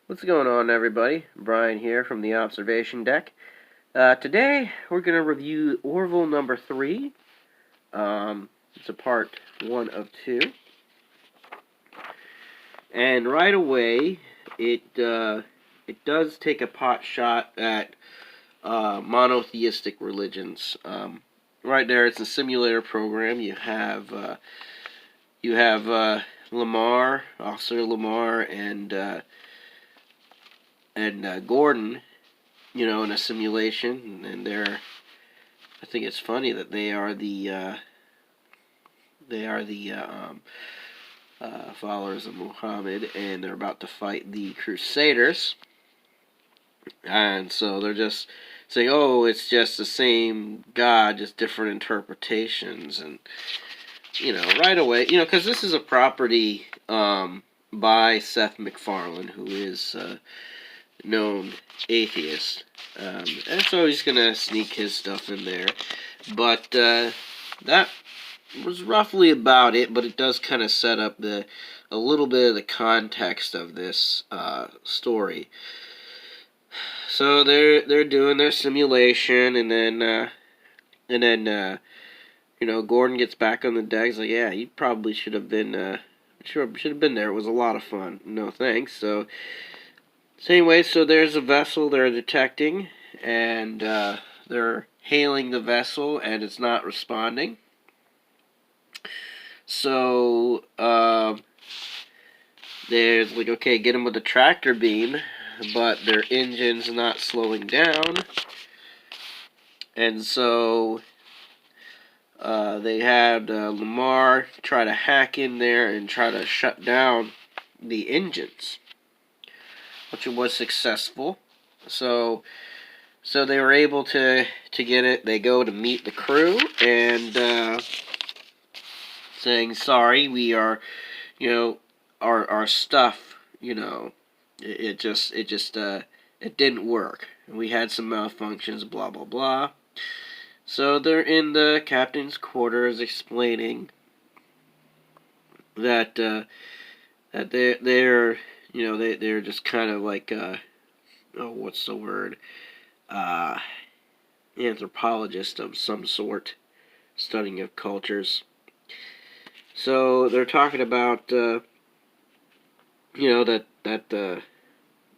What's going on, everybody? Brian here from the observation deck. Today we're going to review Orville number 3. It's a part 1 of 2. And right away, it does take a pot shot at monotheistic religions. Right there, it's a simulator program. You have Lamar, Officer Lamar, and Gordon, in a simulation, and I think it's funny that they are the followers of Muhammad, and they're about to fight the Crusaders, and so they're just saying, "Oh, it's just the same God, just different interpretations," and right away, because this is a property by Seth MacFarlane, who is known atheist, and so he's gonna sneak his stuff in there. But that was roughly about it. But it does kind of set up a little bit of the context of this story. So they're doing their simulation, and then Gordon gets back on the deck. He's like, "Yeah, you probably should have been should have been there. It was a lot of fun." No thanks. So anyway, so there's a vessel they're detecting, and they're hailing the vessel, and it's not responding. So there's like, okay, get them with the tractor beam, but their engine's not slowing down, and so they had Lamar try to hack in there and try to shut down the engines, which was successful. So they were able to get it. They go to meet the crew and saying, "Sorry, we are, our stuff, it didn't work. We had some malfunctions, blah blah blah." So they're in the captain's quarters explaining that that they're just kind of like what's the word? Anthropologist of some sort, studying of cultures. So they're talking about that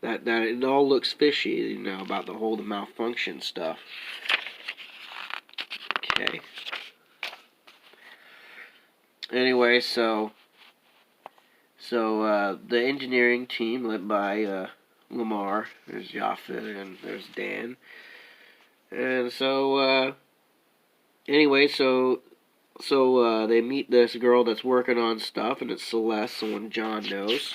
it all looks fishy, about the whole malfunction stuff. Okay. Anyway, so the engineering team led by Lamar, there's Yaphet, and there's Dan. And so anyway, so they meet this girl that's working on stuff, and it's Celeste, someone John knows.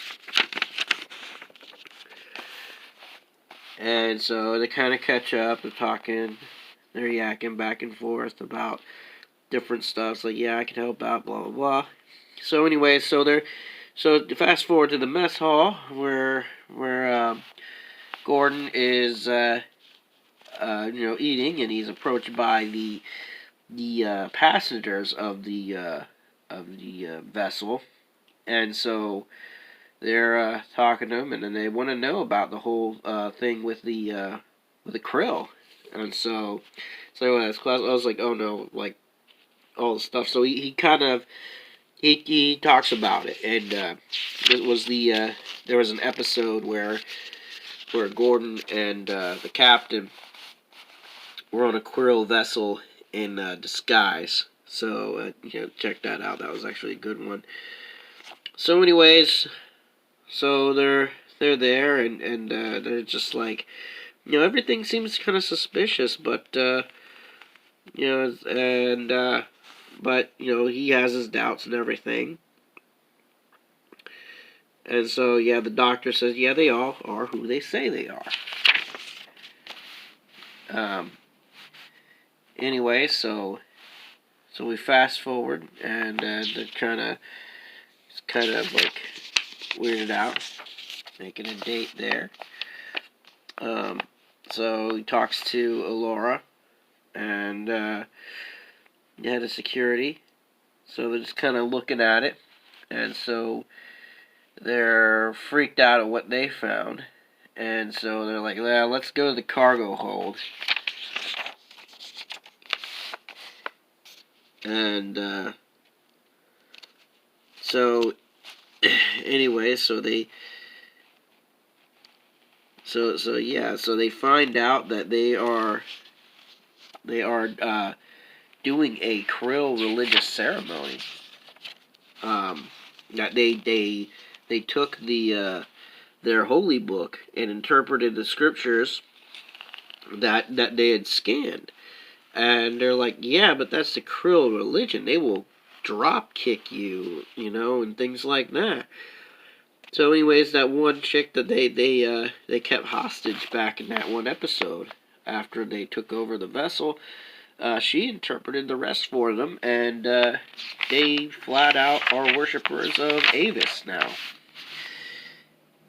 And so they kind of catch up, they're talking, they're yakking back and forth about different stuff. It's like, yeah, I can help out, blah, blah, blah. So anyway, so fast forward to the mess hall, where Gordon is, eating, and he's approached by the passengers of the vessel, and so they're talking to him, and then they want to know about the whole thing with the krill, and so I was like, oh no, like all the stuff. So he kind of he talks about it, and it was there was an episode where Gordon and the captain were on a krill vessel in disguise. So check that out. That was actually a good one. So anyways, so they're there, and they're just like, everything seems kind of suspicious, but but he has his doubts and everything. And so the doctor says, yeah, they all are who they say they are. Anyway, so we fast forward, and they're kind of like weirded out, making a date there. So he talks to Alora and head of security. So they're just kind of looking at it, and so they're freaked out at what they found. And so they're like, well, let's go to the cargo hold. And so anyway, so they find out that they are doing a Krill religious ceremony. That they took their holy book and interpreted the scriptures that they had scanned, and they're like, yeah, but that's the Krill religion. They will drop kick you, and things like that. So, anyways, that one chick that they kept hostage back in that one episode after they took over the vessel, she interpreted the rest for them, and they flat out are worshippers of Avis now.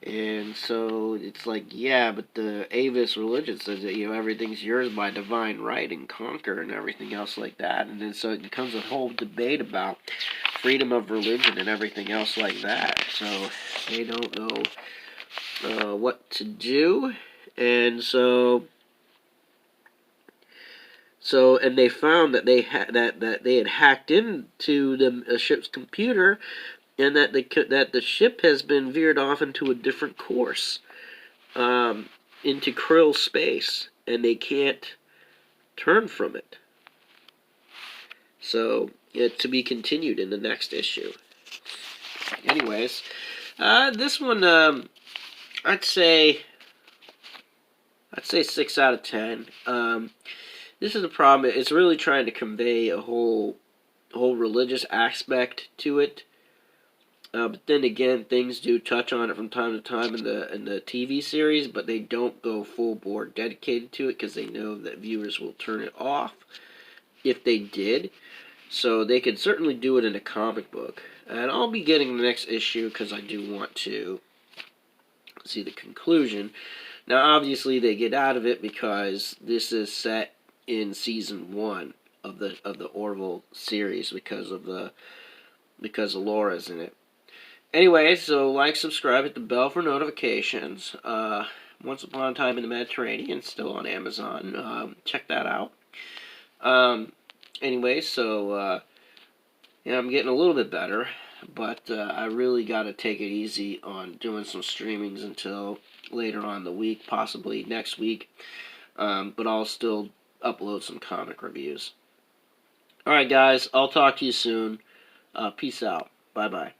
And so it's like, yeah, but the Avis religion says that, everything's yours by divine right and conquer and everything else like that. And then so it becomes a whole debate about freedom of religion and everything else like that. So they don't know what to do. And and they found that they had hacked into the ship's computer, and that the ship has been veered off into a different course, into Krill space, and they can't turn from it. So, to be continued in the next issue. Anyways, this one, I'd say 6 out of 10. This is the problem. It's really trying to convey a whole religious aspect to it. But then again, things do touch on it from time to time in the TV series, but they don't go full board dedicated to it because they know that viewers will turn it off if they did. So they could certainly do it in a comic book. And I'll be getting the next issue because I do want to see the conclusion. Now, obviously, they get out of it because this is set in season 1 of the Orville series because Laura's in it. Anyway, so like, subscribe, hit the bell for notifications. Once Upon a Time in the Mediterranean, still on Amazon. Check that out. Anyway, so I'm getting a little bit better, but I really got to take it easy on doing some streamings until later on in the week, possibly next week. But I'll still upload some comic reviews. Alright, guys, I'll talk to you soon. Peace out. Bye-bye.